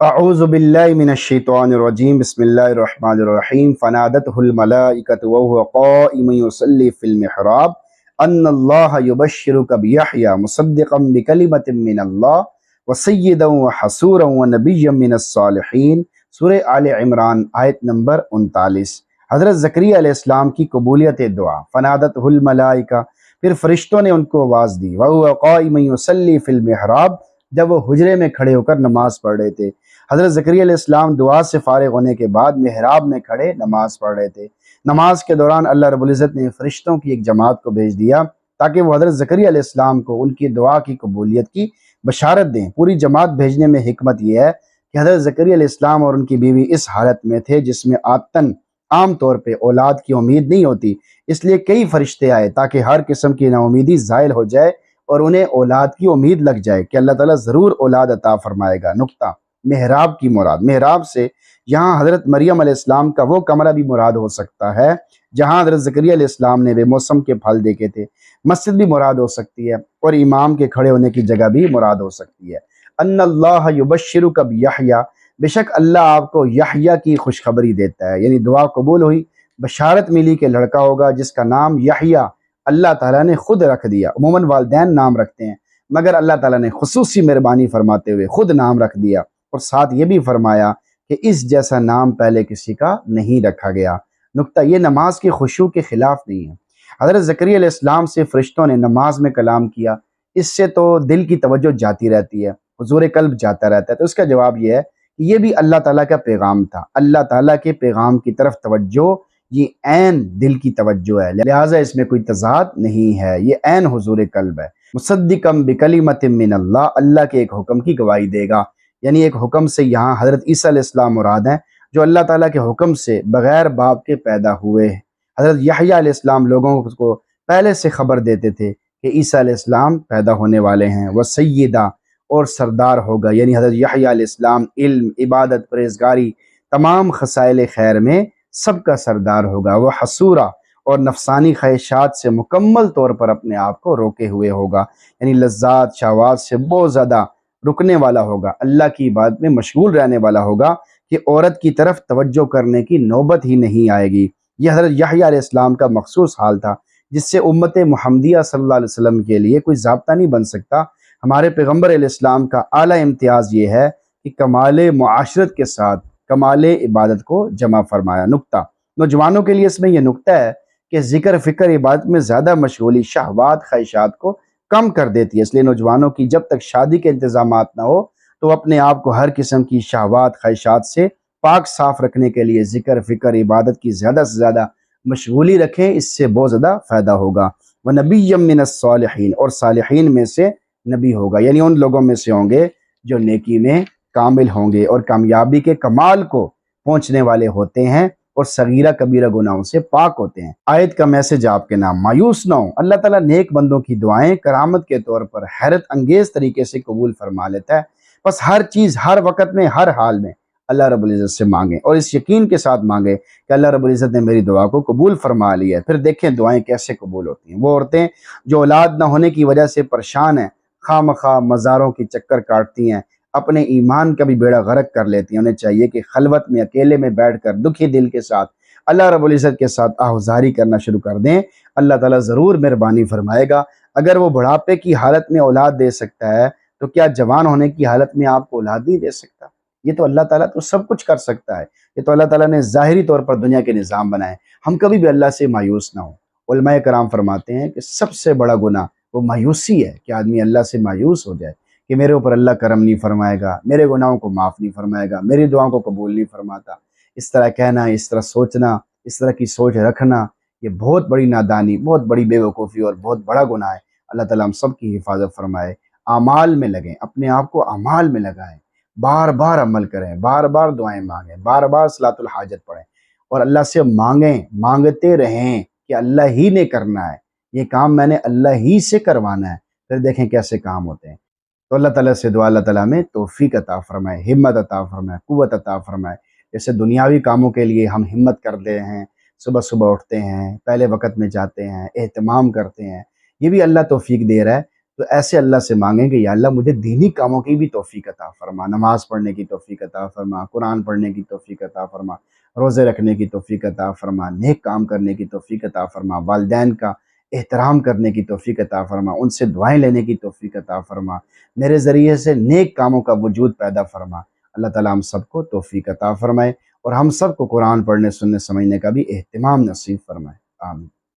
اعوذ باللہ من الشیطان الرجیم بسم اللہ الرحمن الرحیم فنادته الملائکۃ وهو قائم یصلی فی المحراب ان اللہ یبشرک بیحییٰ مصدقا بکلمۃ من اللہ وسیدا وحصورا ونبیا من الصالحین۔ سورہ آل عمران آیت نمبر 39۔ حضرت زکریا علیہ السلام کی قبولیت دعا۔ فنادته الملائکہ، پھر فرشتوں نے ان کو آواز دی، وهو قائم یصلی فی المحراب، جب وہ حجرے میں کھڑے ہو کر نماز پڑھ رہے تھے۔ حضرت زکریا علیہ السلام دعا سے فارغ ہونے کے بعد محراب میں کھڑے نماز پڑھ رہے تھے۔ نماز کے دوران اللہ رب العزت نے فرشتوں کی ایک جماعت کو بھیج دیا تاکہ وہ حضرت زکریا علیہ السلام کو ان کی دعا کی قبولیت کی بشارت دیں۔ پوری جماعت بھیجنے میں حکمت یہ ہے کہ حضرت زکریا علیہ السلام اور ان کی بیوی اس حالت میں تھے جس میں عام طور پہ اولاد کی امید نہیں ہوتی، اس لیے کئی فرشتے آئے تاکہ ہر قسم کی نا امیدی زائل ہو جائے اور انہیں اولاد کی امید لگ جائے کہ اللہ تعالیٰ ضرور اولاد عطا فرمائے گا۔ نقطہ، محراب کی مراد، محراب سے یہاں حضرت مریم علیہ السلام کا وہ کمرہ بھی مراد ہو سکتا ہے جہاں حضرت زکریا علیہ السلام نے بے موسم کے پھل دیکھے تھے، مسجد بھی مراد ہو سکتی ہے اور امام کے کھڑے ہونے کی جگہ بھی مراد ہو سکتی ہے۔ ان اللہ یبشرک بیحییٰ، بے شک اللہ آپ کو یحییٰ کی خوشخبری دیتا ہے، یعنی دعا قبول ہوئی، بشارت ملی کہ لڑکا ہوگا جس کا نام یحییٰ اللہ تعالیٰ نے خود رکھ دیا۔ عموماً والدین نام رکھتے ہیں مگر اللہ تعالیٰ نے خصوصی مہربانی فرماتے ہوئے خود نام رکھ دیا اور ساتھ یہ بھی فرمایا کہ اس جیسا نام پہلے کسی کا نہیں رکھا گیا۔ نقطہ، یہ نماز کی خشوع کے خلاف نہیں ہے۔ حضرت زکریا علیہ السلام سے فرشتوں نے نماز میں کلام کیا، اس سے تو دل کی توجہ جاتی رہتی ہے، حضور قلب جاتا رہتا ہے، تو اس کا جواب یہ ہے کہ یہ بھی اللہ تعالیٰ کا پیغام تھا۔ اللہ تعالیٰ کے پیغام کی طرف توجہ یہ عین دل کی توجہ ہے، لہٰذا اس میں کوئی تضاد نہیں ہے، یہ عین حضور قلب ہے۔ مصدقا بکلمۃ من اللہ، اللہ کے ایک حکم کی گواہی دے گا، یعنی ایک حکم سے یہاں حضرت عیسیٰ علیہ السلام مراد ہیں جو اللہ تعالیٰ کے حکم سے بغیر باپ کے پیدا ہوئے ہیں۔ حضرت یحییٰ علیہ السلام لوگوں کو پہلے سے خبر دیتے تھے کہ عیسیٰ علیہ السلام پیدا ہونے والے ہیں۔ وہ سیدہ، اور سردار ہوگا، یعنی حضرت یحییٰ علیہ السلام علم، عبادت، پرہیزگاری، تمام خصائل خیر میں سب کا سردار ہوگا۔ وہ حصورا، اور نفسانی خواہشات سے مکمل طور پر اپنے آپ کو روکے ہوئے ہوگا، یعنی لذات شہوات سے بہت زیادہ رکنے والا ہوگا، اللہ کی عبادت میں مشغول رہنے والا ہوگا کہ عورت کی طرف توجہ کرنے کی نوبت ہی نہیں آئے گی۔ یہ حضرت یحییٰ علیہ السلام کا مخصوص حال تھا جس سے امت محمدیہ صلی اللہ علیہ وسلم کے لیے کوئی ضابطہ نہیں بن سکتا۔ ہمارے پیغمبر علیہ السلام کا اعلیٰ امتیاز یہ ہے کہ کمال معاشرت کے ساتھ کمال عبادت کو جمع فرمایا۔ نقطہ، نوجوانوں کے لیے اس میں یہ نقطہ ہے کہ ذکر فکر عبادت میں زیادہ مشغولی شہوات خواہشات کو کم کر دیتی ہے، اس لیے نوجوانوں کی جب تک شادی کے انتظامات نہ ہو تو اپنے آپ کو ہر قسم کی شہوات خواہشات سے پاک صاف رکھنے کے لیے ذکر فکر عبادت کی زیادہ سے زیادہ مشغولی رکھیں، اس سے بہت زیادہ فائدہ ہوگا۔ وَنَبِيًّا مِّنَ الصَّالِحِينَ، اور صالحین میں سے نبی ہوگا، یعنی ان لوگوں میں سے ہوں گے جو نیکی میں کامل ہوں گے اور کامیابی کے کمال کو پہنچنے والے ہوتے ہیں اور صغیرہ کبیرہ گناہوں سے پاک ہوتے ہیں۔ آیت کا میسج آپ کے نام، مایوس نہ ہوں، اللہ تعالیٰ نیک بندوں کی دعائیں کرامت کے طور پر حیرت انگیز طریقے سے قبول فرما لیتا ہے۔ بس ہر چیز، ہر وقت میں، ہر حال میں اللہ رب العزت سے مانگیں اور اس یقین کے ساتھ مانگیں کہ اللہ رب العزت نے میری دعا کو قبول فرما لی ہے۔ پھر دیکھیں دعائیں کیسے قبول ہوتی ہیں۔ وہ عورتیں جو اولاد نہ ہونے کی وجہ سے پریشان ہیں، خواہ مخواہ مزاروں کی چکر کاٹتی ہیں، اپنے ایمان کا بھی بیڑا غرق کر لیتی ہیں، انہیں چاہیے کہ خلوت میں اکیلے میں بیٹھ کر دکھی دل کے ساتھ اللہ رب العزت کے ساتھ آہوزاری کرنا شروع کر دیں، اللہ تعالیٰ ضرور مہربانی فرمائے گا۔ اگر وہ بڑھاپے کی حالت میں اولاد دے سکتا ہے تو کیا جوان ہونے کی حالت میں آپ کو اولاد نہیں دے سکتا؟ یہ تو اللہ تعالیٰ تو سب کچھ کر سکتا ہے، یہ تو اللہ تعالیٰ نے ظاہری طور پر دنیا کے نظام بنائے۔ ہم کبھی بھی اللہ سے مایوس نہ ہوں۔ علماء کرام فرماتے ہیں کہ سب سے بڑا گناہ وہ مایوسی ہے کہ آدمی اللہ سے مایوس ہو جائے کہ میرے اوپر اللہ کرم نہیں فرمائے گا، میرے گناہوں کو معاف نہیں فرمائے گا، میری دعاؤں کو قبول نہیں فرماتا۔ اس طرح کہنا، اس طرح سوچنا، اس طرح کی سوچ رکھنا، یہ بہت بڑی نادانی، بہت بڑی بے وقوفی اور بہت بڑا گناہ ہے۔ اللہ تعالیٰ ہم سب کی حفاظت فرمائے۔ اعمال میں لگیں، اپنے آپ کو اعمال میں لگائیں، بار بار عمل کریں، بار بار دعائیں مانگیں، بار بار صلاۃ الحاجت پڑھیں اور اللہ سے مانگیں، مانگتے رہیں کہ اللہ ہی نے کرنا ہے، یہ کام میں نے اللہ ہی سے کروانا ہے، پھر دیکھیں کیسے کام ہوتے ہیں۔ تو اللہ تعالیٰ سے دعا اللہ تعالیٰ میں توفیق عطا فرمائے، ہمت عطا فرمائے، قوت عطا فرمائے۔ جیسے دنیاوی کاموں کے لیے ہم ہمت کرتے ہیں، صبح صبح اٹھتے ہیں، پہلے وقت میں جاتے ہیں، اہتمام کرتے ہیں، یہ بھی اللہ توفیق دے رہا ہے۔ تو ایسے اللہ سے مانگیں کہ یا اللہ مجھے دینی کاموں کی بھی توفیق عطا فرما، نماز پڑھنے کی توفیق عطا فرما، قرآن پڑھنے کی توفیق عطا فرما، روزے رکھنے کی توفیق عطا فرما، نیک کام کرنے کی توفیق عطا فرما، والدین کا احترام کرنے کی توفیق عطا فرما، ان سے دعائیں لینے کی توفیق عطا فرما، میرے ذریعے سے نیک کاموں کا وجود پیدا فرما۔ اللہ تعالیٰ ہم سب کو توفیق عطا فرمائے اور ہم سب کو قرآن پڑھنے سننے سمجھنے کا بھی اہتمام نصیب فرمائے، آمین۔